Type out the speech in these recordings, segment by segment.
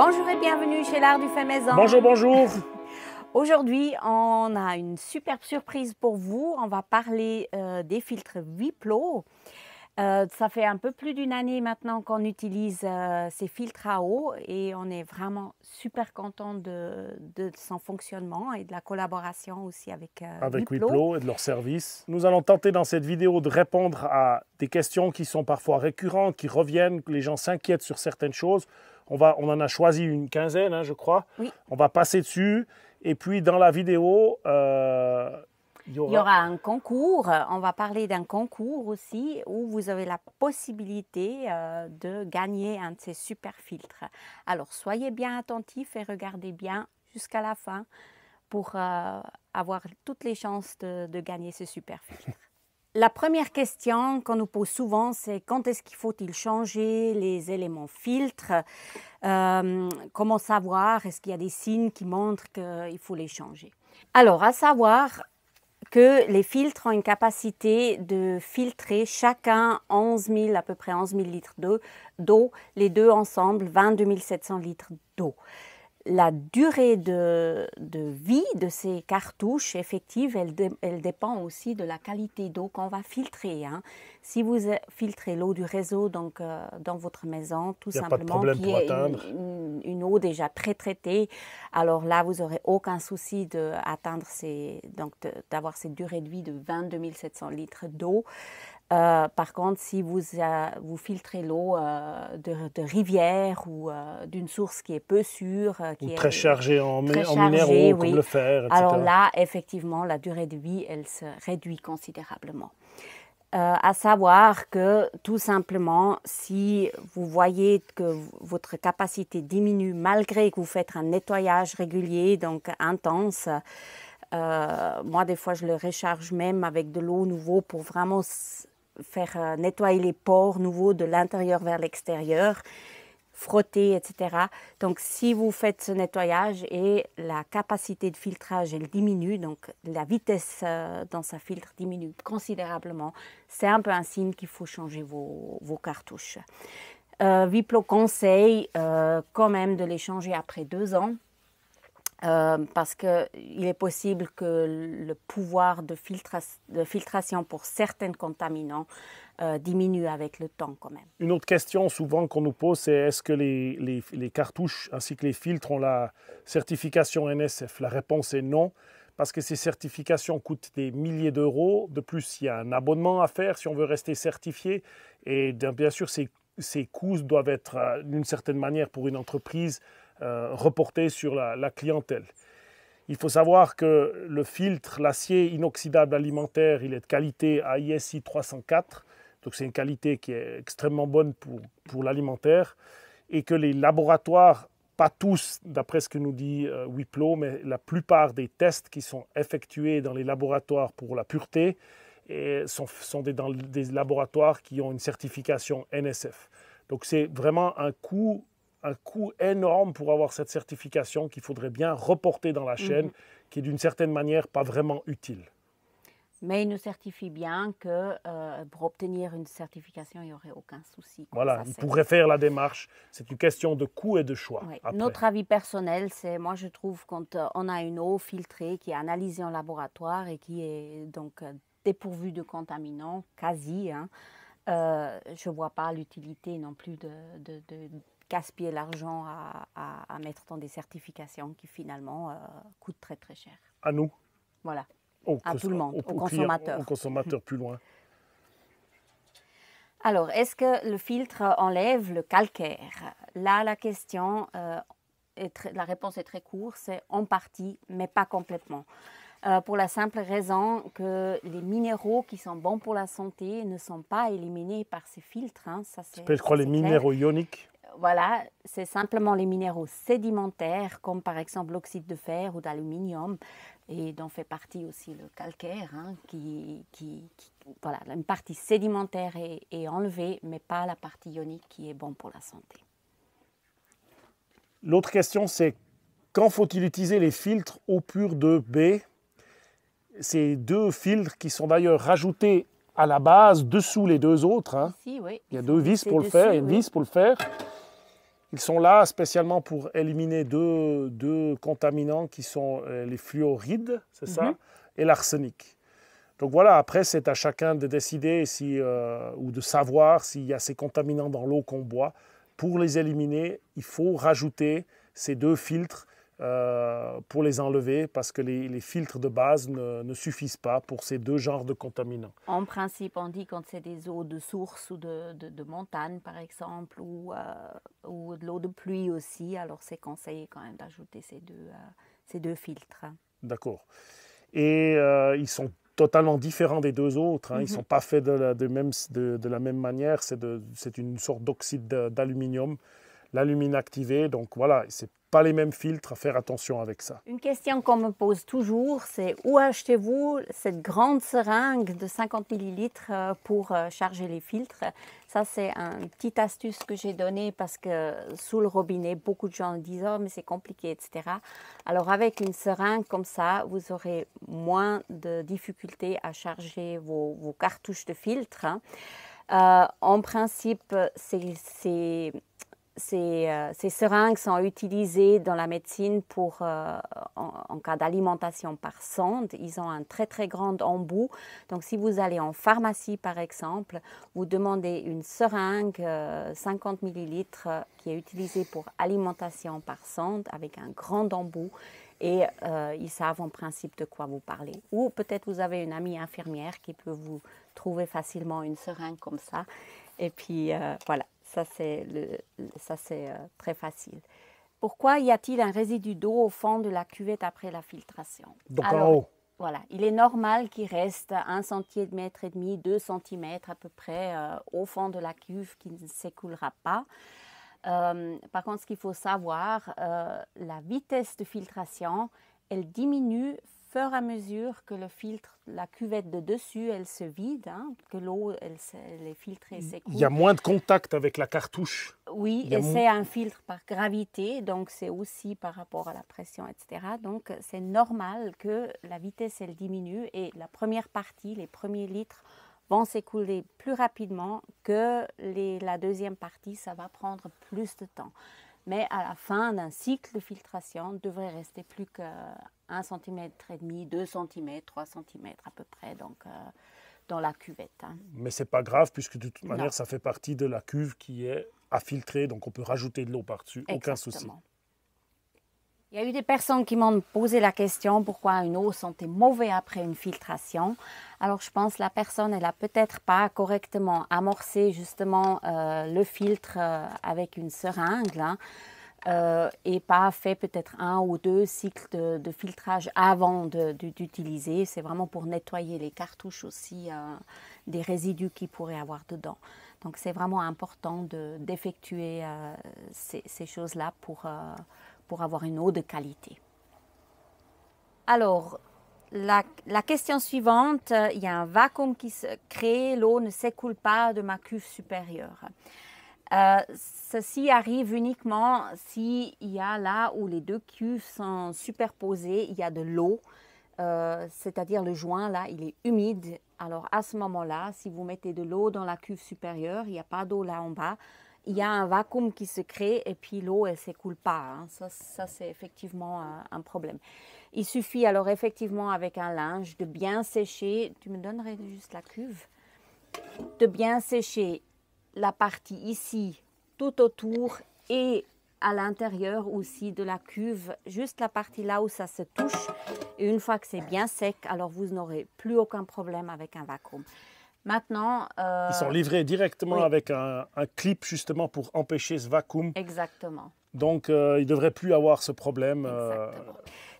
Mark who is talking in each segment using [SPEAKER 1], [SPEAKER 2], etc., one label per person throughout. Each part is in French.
[SPEAKER 1] Bonjour et bienvenue chez l'Art du fait maison.
[SPEAKER 2] Bonjour, bonjour.
[SPEAKER 1] Aujourd'hui, on a une superbe surprise pour vous. On va parler des filtres Wiplo. Ça fait un peu plus d'une année maintenant qu'on utilise ces filtres à eau et on est vraiment super content de son fonctionnement et de la collaboration aussi avec
[SPEAKER 2] Wiplo et de leur service. Nous allons tenter dans cette vidéo de répondre à des questions qui sont parfois récurrentes, qui reviennent, que les gens s'inquiètent sur certaines choses. On en a choisi une quinzaine, hein, je crois.
[SPEAKER 1] Oui.
[SPEAKER 2] On va passer dessus et puis dans la vidéo...
[SPEAKER 1] Il y aura un concours, on va parler d'un concours aussi où vous avez la possibilité de gagner un de ces super filtres. Alors soyez bien attentifs et regardez bien jusqu'à la fin pour avoir toutes les chances de gagner ce super filtre. La première question qu'on nous pose souvent, c'est quand est-ce qu'il faut-il changer les éléments filtres? Comment savoir? Est-ce qu'il y a des signes qui montrent qu'il faut les changer? Alors, à savoir que les filtres ont une capacité de filtrer chacun à peu près 11 000 litres d'eau, les deux ensemble 22 700 litres d'eau. La durée de vie de ces cartouches effectives, elle dépend aussi de la qualité d'eau qu'on va filtrer. Hein. Si vous filtrez l'eau du réseau donc, dans votre maison, tout simplement, qui est une eau déjà pré-traitée, alors là, vous n'aurez aucun souci d'avoir cette durée de vie de 22 700 litres d'eau. Par contre, si vous filtrez l'eau de rivière ou d'une source qui est peu sûre,
[SPEAKER 2] qui est très chargée en minéraux, comme le fer, etc.
[SPEAKER 1] Alors là, effectivement, la durée de vie, elle se réduit considérablement. À savoir que, tout simplement, si vous voyez que votre capacité diminue malgré que vous faites un nettoyage régulier, donc intense, moi, des fois, je le recharge même avec de l'eau nouveau pour vraiment faire nettoyer les pores nouveaux de l'intérieur vers l'extérieur, frotter, etc. Donc, si vous faites ce nettoyage et la capacité de filtrage, elle diminue, donc la vitesse dans sa filtre diminue considérablement, c'est un peu un signe qu'il faut changer vos cartouches. Wiplo conseille quand même de les changer après 2 ans. Parce qu'il est possible que le pouvoir de filtration pour certains contaminants diminue avec le temps quand même.
[SPEAKER 2] Une autre question souvent qu'on nous pose, c'est est-ce que les cartouches ainsi que les filtres ont la certification NSF? La réponse est non, parce que ces certifications coûtent des milliers d'euros. De plus, il y a un abonnement à faire si on veut rester certifié. Et bien sûr, ces coûts doivent être d'une certaine manière pour une entreprise reporté sur la clientèle. Il faut savoir que le filtre, l'acier inoxydable alimentaire, il est de qualité AISI 304, donc c'est une qualité qui est extrêmement bonne pour l'alimentaire, et que les laboratoires, pas tous d'après ce que nous dit Wiplo, mais la plupart des tests qui sont effectués dans les laboratoires pour la pureté sont dans des laboratoires qui ont une certification NSF. Donc c'est vraiment un coût énorme pour avoir cette certification qu'il faudrait bien reporter dans la chaîne, qui est d'une certaine manière pas vraiment utile.
[SPEAKER 1] Mais il nous certifie bien que pour obtenir une certification, il n'y aurait aucun souci.
[SPEAKER 2] Voilà, il pourrait faire la démarche. C'est une question de coût et de choix.
[SPEAKER 1] Oui. Notre avis personnel, c'est, moi je trouve, quand on a une eau filtrée qui est analysée en laboratoire et qui est donc dépourvue de contaminants, quasi, hein, je ne vois pas l'utilité non plus de gaspiller l'argent à mettre dans des certifications qui finalement coûtent très très cher.
[SPEAKER 2] À nous.
[SPEAKER 1] Voilà, à tout le monde, aux consommateurs.
[SPEAKER 2] Aux consommateurs plus loin.
[SPEAKER 1] Alors, est-ce que le filtre enlève le calcaire? Là, la question, la réponse est très courte, c'est en partie, mais pas complètement. Pour la simple raison que les minéraux qui sont bons pour la santé ne sont pas éliminés par ces filtres. Hein. Ça
[SPEAKER 2] s'appelle quoi, les minéraux ioniques?
[SPEAKER 1] Voilà, c'est simplement les minéraux sédimentaires, comme par exemple l'oxyde de fer ou d'aluminium, et dont fait partie aussi le calcaire, hein, voilà, une partie sédimentaire est enlevée, mais pas la partie ionique qui est bonne pour la santé.
[SPEAKER 2] L'autre question, c'est quand faut-il utiliser les filtres eau pure de B? Ces 2 filtres qui sont d'ailleurs rajoutés à la base, dessous les 2 autres. Hein.
[SPEAKER 1] Ici, oui.
[SPEAKER 2] Il y a 2 vis pour le faire, il y a une vis pour le faire. Ils sont là spécialement pour éliminer deux contaminants qui sont les fluorides, c'est ça, et l'arsenic. Donc voilà, après c'est à chacun de décider ou de savoir s'il y a ces contaminants dans l'eau qu'on boit. Pour les éliminer, il faut rajouter ces 2 filtres pour les enlever parce que les filtres de base ne suffisent pas pour ces 2 genres de contaminants.
[SPEAKER 1] En principe, on dit quand c'est des eaux de source ou de montagne par exemple ou de l'eau de pluie aussi, alors c'est conseillé quand même d'ajouter ces deux filtres.
[SPEAKER 2] D'accord. Et ils sont totalement différents des 2 autres. Ils ne sont pas faits de la même manière. C'est une sorte d'oxyde d'aluminium, l'alumine activé. Donc voilà, ce n'est pas les mêmes filtres, à faire attention avec ça.
[SPEAKER 1] Une question qu'on me pose toujours, c'est où achetez-vous cette grande seringue de 50 ml pour charger les filtres? Ça, c'est une petite astuce que j'ai donnée parce que sous le robinet, beaucoup de gens disent « Oh, mais c'est compliqué, etc. » Alors, avec une seringue comme ça, vous aurez moins de difficultés à charger vos cartouches de filtre. En principe, ces seringues sont utilisées dans la médecine en cas d'alimentation par sonde. Ils ont un très très grand embout. Donc si vous allez en pharmacie par exemple, vous demandez une seringue 50 ml qui est utilisée pour alimentation par sonde avec un grand embout. Et ils savent en principe de quoi vous parlez. Ou peut-être vous avez une amie infirmière qui peut vous trouver facilement une seringue comme ça. Et puis voilà. Ça, c'est très facile. Pourquoi y a-t-il un résidu d'eau au fond de la cuvette après la filtration?
[SPEAKER 2] Donc en haut.
[SPEAKER 1] Voilà, il est normal qu'il reste 1,5 cm, 2 cm à peu près au fond de la cuve qui ne s'écoulera pas. Par contre, ce qu'il faut savoir, la vitesse de filtration, elle diminue au fur et à mesure que la cuvette de dessus, elle se vide, que l'eau, elle est filtrée, s'écoule.
[SPEAKER 2] Il y a moins de contact avec la cartouche.
[SPEAKER 1] Oui, et c'est un filtre par gravité, donc c'est aussi par rapport à la pression, etc. Donc c'est normal que la vitesse, elle diminue et la première partie, les premiers litres, vont s'écouler plus rapidement que la deuxième partie, ça va prendre plus de temps. Mais à la fin d'un cycle de filtration, il devrait rester plus que 1,5 cm, 2 cm, 3 cm à peu près donc, dans la cuvette.
[SPEAKER 2] Mais ce n'est pas grave puisque de toute manière, ça fait partie de la cuve qui est à filtrer, donc on peut rajouter de l'eau par-dessus, aucun souci.
[SPEAKER 1] Il y a eu des personnes qui m'ont posé la question pourquoi une eau sentait mauvais après une filtration. Alors je pense que la personne, elle n'a peut-être pas correctement amorcé justement le filtre avec une seringue et pas fait peut-être 1 ou 2 cycles de filtrage avant d'utiliser. C'est vraiment pour nettoyer les cartouches aussi des résidus qu'il pourrait avoir dedans. Donc c'est vraiment important d'effectuer ces choses-là pour avoir une eau de qualité. Alors, la question suivante, il y a un vacuum qui se crée, l'eau ne s'écoule pas de ma cuve supérieure. Ceci arrive uniquement s'il y a là où les 2 cuves sont superposées, il y a de l'eau, c'est-à-dire le joint là, il est humide. Alors à ce moment-là, si vous mettez de l'eau dans la cuve supérieure, il n'y a pas d'eau là en bas, il y a un vacuum qui se crée et puis l'eau, elle ne s'écoule pas. Ça c'est effectivement un problème. Il suffit alors effectivement avec un linge de bien sécher, tu me donnerais juste la cuve, de bien sécher la partie ici tout autour et à l'intérieur aussi de la cuve, juste la partie là où ça se touche. Et une fois que c'est bien sec, alors vous n'aurez plus aucun problème avec un vacuum. Maintenant,
[SPEAKER 2] ils sont livrés directement avec un clip justement pour empêcher ce vacuum.
[SPEAKER 1] Exactement.
[SPEAKER 2] Donc, il ne devrait plus avoir ce problème.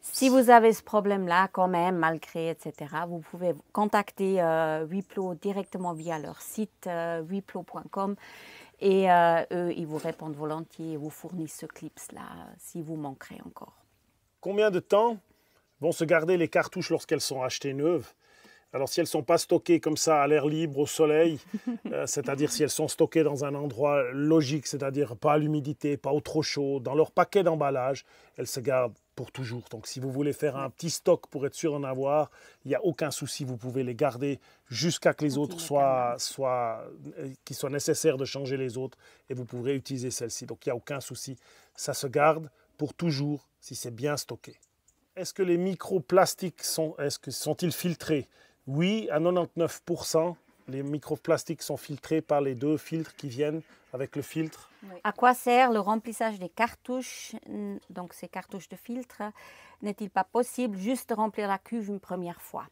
[SPEAKER 1] Si vous avez ce problème-là quand même, malgré, etc., vous pouvez contacter Wiplo directement via leur site wiplo.com et eux, ils vous répondent volontiers et vous fournissent ce clip-là si vous manquerez encore.
[SPEAKER 2] Combien de temps vont se garder les cartouches lorsqu'elles sont achetées neuves? Alors, si elles ne sont pas stockées comme ça à l'air libre, au soleil, c'est-à-dire si elles sont stockées dans un endroit logique, c'est-à-dire pas à l'humidité, pas au trop chaud, dans leur paquet d'emballage, elles se gardent pour toujours. Donc si vous voulez faire un petit stock pour être sûr d'en avoir, il n'y a aucun souci, vous pouvez les garder jusqu'à que les autres qu'il soit nécessaire de changer les autres et vous pourrez utiliser celle-ci. Donc il n'y a aucun souci, ça se garde pour toujours si c'est bien stocké. Est-ce que les microplastiques sont-ils filtrés? Oui, à 99%, les microplastiques sont filtrés par les 2 filtres qui viennent avec le filtre.
[SPEAKER 1] Oui. À quoi sert le remplissage des cartouches, donc ces cartouches de filtre? N'est-il pas possible juste de remplir la cuve une première fois?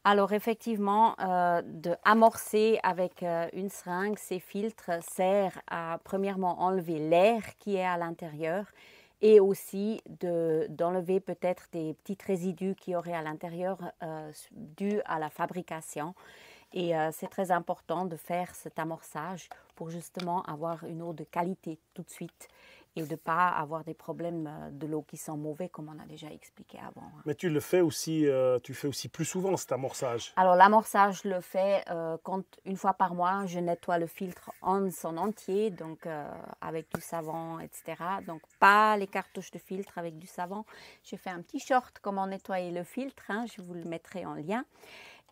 [SPEAKER 1] Alors effectivement, de amorcer avec une seringue ces filtres sert à premièrement enlever l'air qui est à l'intérieur et aussi d'enlever peut-être des petits résidus qui auraient à l'intérieur dus à la fabrication. Et c'est très important de faire cet amorçage pour justement avoir une eau de qualité tout de suite et de ne pas avoir des problèmes de l'eau qui sont mauvais comme on a déjà expliqué avant.
[SPEAKER 2] Mais tu le fais aussi, tu fais aussi plus souvent cet amorçage.
[SPEAKER 1] Alors l'amorçage, je le fais quand une fois par mois, je nettoie le filtre en son entier, donc avec du savon, etc. Donc pas les cartouches de filtre avec du savon. J'ai fait un petit short comment nettoyer le filtre, hein, je vous le mettrai en lien.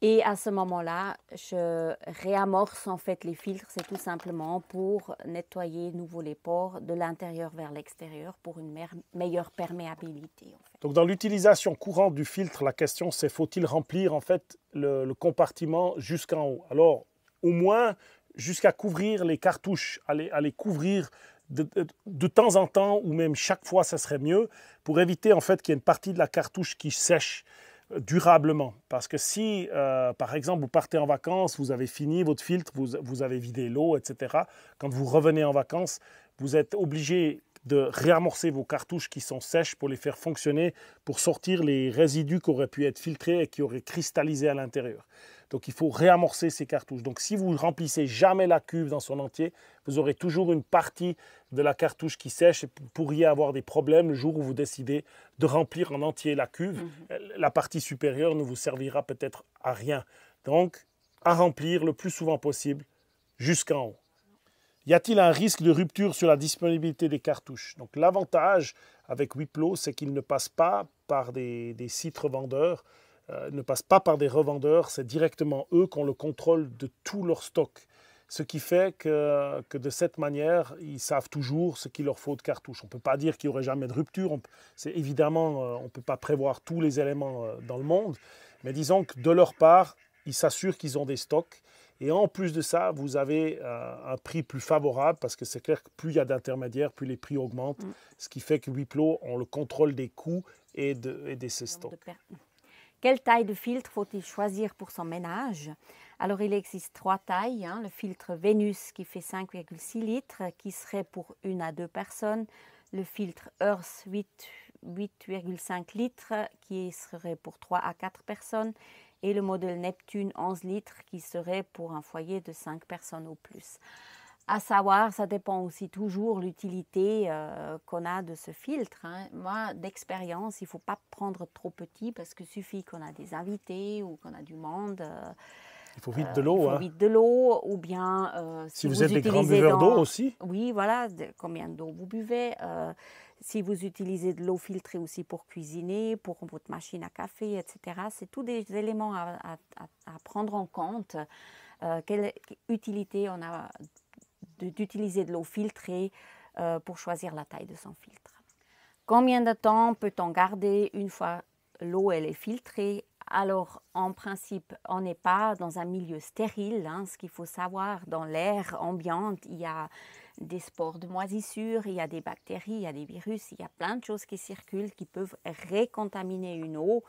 [SPEAKER 1] Et à ce moment-là, je réamorce en fait les filtres, c'est tout simplement pour nettoyer nouveau les pores de l'intérieur vers l'extérieur pour une meilleure perméabilité. En fait.
[SPEAKER 2] Donc dans l'utilisation courante du filtre, la question c'est faut-il remplir en fait le compartiment jusqu'en haut? Alors au moins jusqu'à couvrir les cartouches, à les couvrir de temps en temps ou même chaque fois ça serait mieux pour éviter en fait qu'il y ait une partie de la cartouche qui sèche durablement. Parce que si, par exemple, vous partez en vacances, vous avez fini votre filtre, vous avez vidé l'eau, etc. Quand vous revenez en vacances, vous êtes obligé de réamorcer vos cartouches qui sont sèches pour les faire fonctionner, pour sortir les résidus qui auraient pu être filtrés et qui auraient cristallisé à l'intérieur. Donc il faut réamorcer ces cartouches. Donc si vous ne remplissez jamais la cuve dans son entier, vous aurez toujours une partie de la cartouche qui sèche et vous pourriez avoir des problèmes le jour où vous décidez de remplir en entier la cuve. La partie supérieure ne vous servira peut-être à rien. Donc à remplir le plus souvent possible jusqu'en haut. Y a-t-il un risque de rupture sur la disponibilité des cartouches? Donc l'avantage avec Wiplo, c'est qu'il ne passe pas par des sites revendeurs, ne passe pas par des revendeurs, c'est directement eux qui ont le contrôle de tout leur stock. Ce qui fait que de cette manière, ils savent toujours ce qu'il leur faut de cartouches. On ne peut pas dire qu'il n'y aurait jamais de rupture. Évidemment, on ne peut pas prévoir tous les éléments dans le monde. Mais disons que de leur part, ils s'assurent qu'ils ont des stocks. Et en plus de ça, vous avez un prix plus favorable parce que c'est clair que plus il y a d'intermédiaires, plus les prix augmentent. Ce qui fait que Wiplo ont le contrôle des coûts et de ses stocks.
[SPEAKER 1] Quelle taille de filtre faut-il choisir pour son ménage? Alors, il existe 3 tailles. Le filtre Vénus qui fait 5,6 litres, qui serait pour 1 à 2 personnes. Le filtre Earth 8,5 litres, qui serait pour 3 à 4 personnes. Et le modèle Neptune 11 litres, qui serait pour un foyer de 5 personnes au plus. À savoir, ça dépend aussi toujours l'utilité qu'on a de ce filtre. Moi, d'expérience, il ne faut pas prendre trop petit parce qu'il suffit qu'on a des invités ou qu'on a du monde.
[SPEAKER 2] Il faut vite de l'eau.
[SPEAKER 1] Il faut vite de l'eau ou bien...
[SPEAKER 2] si vous êtes des grands buveurs d'eau aussi.
[SPEAKER 1] Oui, voilà, combien d'eau vous buvez. Si vous utilisez de l'eau filtrée aussi pour cuisiner, pour votre machine à café, etc. C'est tous des éléments à prendre en compte. Quelle utilité on a d'utiliser de l'eau filtrée pour choisir la taille de son filtre. Combien de temps peut-on garder une fois l'eau elle est filtrée? Alors, en principe, on n'est pas dans un milieu stérile. Ce qu'il faut savoir, dans l'air ambiant, il y a des spores de moisissure, il y a des bactéries, il y a des virus, il y a plein de choses qui circulent, qui peuvent récontaminer une eau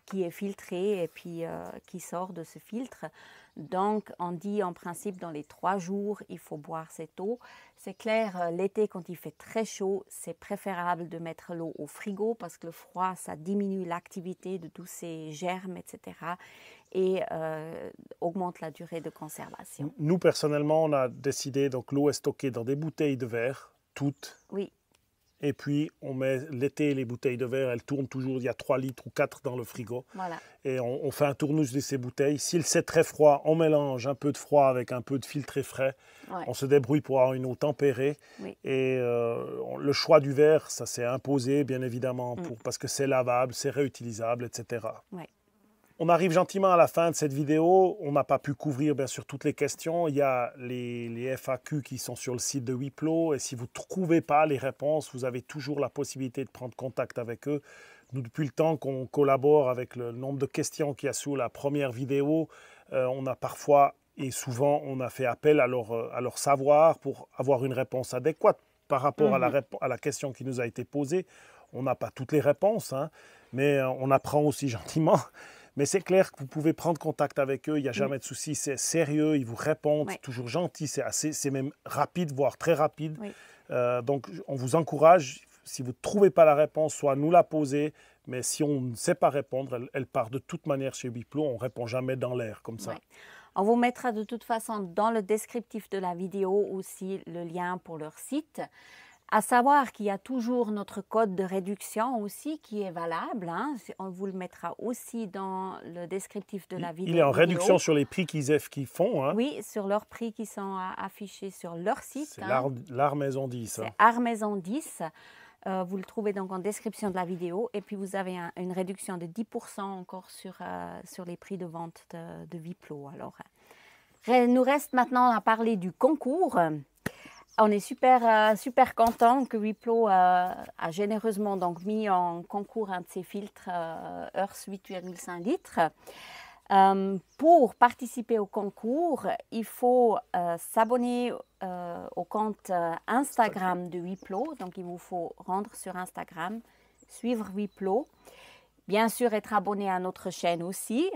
[SPEAKER 1] qui est filtrée et puis qui sort de ce filtre. Donc, on dit en principe dans les 3 jours, il faut boire cette eau. C'est clair, l'été, quand il fait très chaud, c'est préférable de mettre l'eau au frigo parce que le froid, ça diminue l'activité de tous ces germes, etc. et augmente la durée de conservation.
[SPEAKER 2] Nous, personnellement, on a décidé, donc l'eau est stockée dans des bouteilles de verre, toutes.
[SPEAKER 1] Oui.
[SPEAKER 2] Et puis, on met l'été les bouteilles de verre, elles tournent toujours, il y a 3 litres ou 4 dans le frigo.
[SPEAKER 1] Voilà.
[SPEAKER 2] Et on fait un tournus de ces bouteilles. S'il c'est très froid, on mélange un peu de froid avec un peu de filtré frais.
[SPEAKER 1] Ouais.
[SPEAKER 2] On se débrouille pour avoir une eau tempérée.
[SPEAKER 1] Oui.
[SPEAKER 2] Et le choix du verre, ça s'est imposé, bien évidemment, parce que c'est lavable, c'est réutilisable, etc.
[SPEAKER 1] Ouais.
[SPEAKER 2] On arrive gentiment à la fin de cette vidéo. On n'a pas pu couvrir bien sûr toutes les questions. Il y a les FAQ qui sont sur le site de Wiplo. Et si vous ne trouvez pas les réponses, vous avez toujours la possibilité de prendre contact avec eux. Nous, depuis le temps qu'on collabore avec le nombre de questions qu'il y a sous la première vidéo, on a parfois et souvent on a fait appel à leur savoir pour avoir une réponse adéquate par rapport à la question qui nous a été posée. On n'a pas toutes les réponses, hein, mais on apprend aussi gentiment. Mais c'est clair que vous pouvez prendre contact avec eux, il n'y a jamais de souci, c'est sérieux, ils vous répondent, toujours gentil, c'est même rapide, voire très rapide. Oui. Donc on vous encourage, si vous ne trouvez pas la réponse, soit nous la poser, mais si on ne sait pas répondre, elle part de toute manière chez Wiplo, on ne répond jamais dans l'air comme ça.
[SPEAKER 1] Oui. On vous mettra de toute façon dans le descriptif de la vidéo aussi le lien pour leur site. À savoir qu'il y a toujours notre code de réduction aussi qui est valable. Hein. On vous le mettra aussi dans le descriptif de la vidéo.
[SPEAKER 2] Il est en réduction sur les prix qu'ils font. Hein.
[SPEAKER 1] Oui, sur leurs prix qui sont affichés sur leur site.
[SPEAKER 2] C'est l'Art Maison 10.
[SPEAKER 1] C'est Art Maison 10. Vous le trouvez donc en description de la vidéo. Et puis vous avez une réduction de 10% encore sur les prix de vente de Wiplo. Alors, il nous reste maintenant à parler du concours. On est super content que Wiplo a généreusement donc mis en concours un de ses filtres Earth 8,5 litres. Pour participer au concours, il faut s'abonner au compte Instagram de Wiplo. Donc, il vous faut rendre sur Instagram, suivre Wiplo. Bien sûr, être abonné à notre chaîne aussi.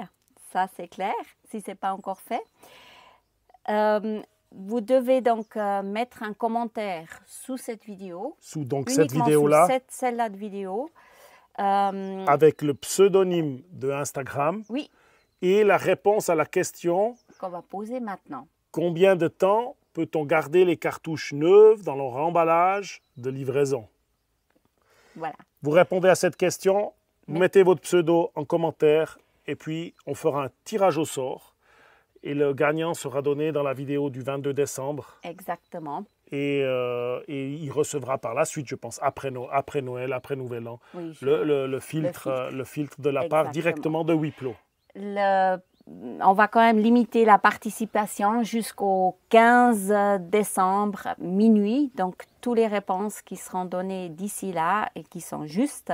[SPEAKER 1] Ça, c'est clair, si ce n'est pas encore fait. Vous devez donc mettre un commentaire sous cette vidéo.
[SPEAKER 2] Sous donc cette vidéo-là.
[SPEAKER 1] Celle-là de vidéo.
[SPEAKER 2] Avec le pseudonyme de Instagram.
[SPEAKER 1] Oui.
[SPEAKER 2] Et la réponse à la question
[SPEAKER 1] qu'on va poser maintenant.
[SPEAKER 2] Combien de temps peut-on garder les cartouches neuves dans leur emballage de livraison?
[SPEAKER 1] Voilà.
[SPEAKER 2] Vous répondez à cette question, vous mettez votre pseudo en commentaire et puis on fera un tirage au sort. Et le gagnant sera donné dans la vidéo du 22 décembre.
[SPEAKER 1] Exactement.
[SPEAKER 2] Et il recevra par la suite, je pense, après Noël, après Nouvel An,
[SPEAKER 1] oui,
[SPEAKER 2] le filtre de la part directement de Wiplo.
[SPEAKER 1] On va quand même limiter la participation jusqu'au 15 décembre minuit. Donc, toutes les réponses qui seront données d'ici là et qui sont justes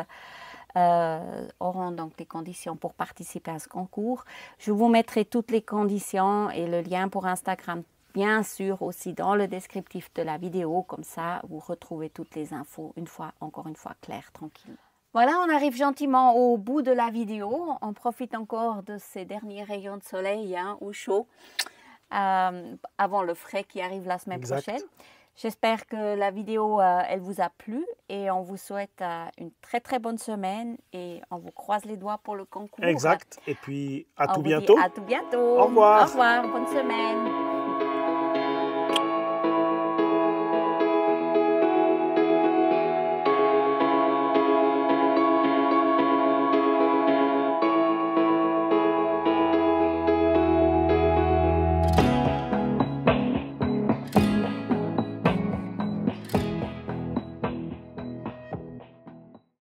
[SPEAKER 1] auront donc les conditions pour participer à ce concours. Je vous mettrai toutes les conditions et le lien pour Instagram, bien sûr, aussi dans le descriptif de la vidéo. Comme ça, vous retrouvez toutes les infos encore une fois claires, tranquillement. Voilà, on arrive gentiment au bout de la vidéo. On profite encore de ces derniers rayons de soleil au chaud avant le frais qui arrive la semaine prochaine. J'espère que la vidéo, elle vous a plu et on vous souhaite une très bonne semaine et on vous croise les doigts pour le concours.
[SPEAKER 2] Exact. Et puis, à tout bientôt.
[SPEAKER 1] À tout bientôt.
[SPEAKER 2] Au revoir.
[SPEAKER 1] Au revoir. Bonne semaine.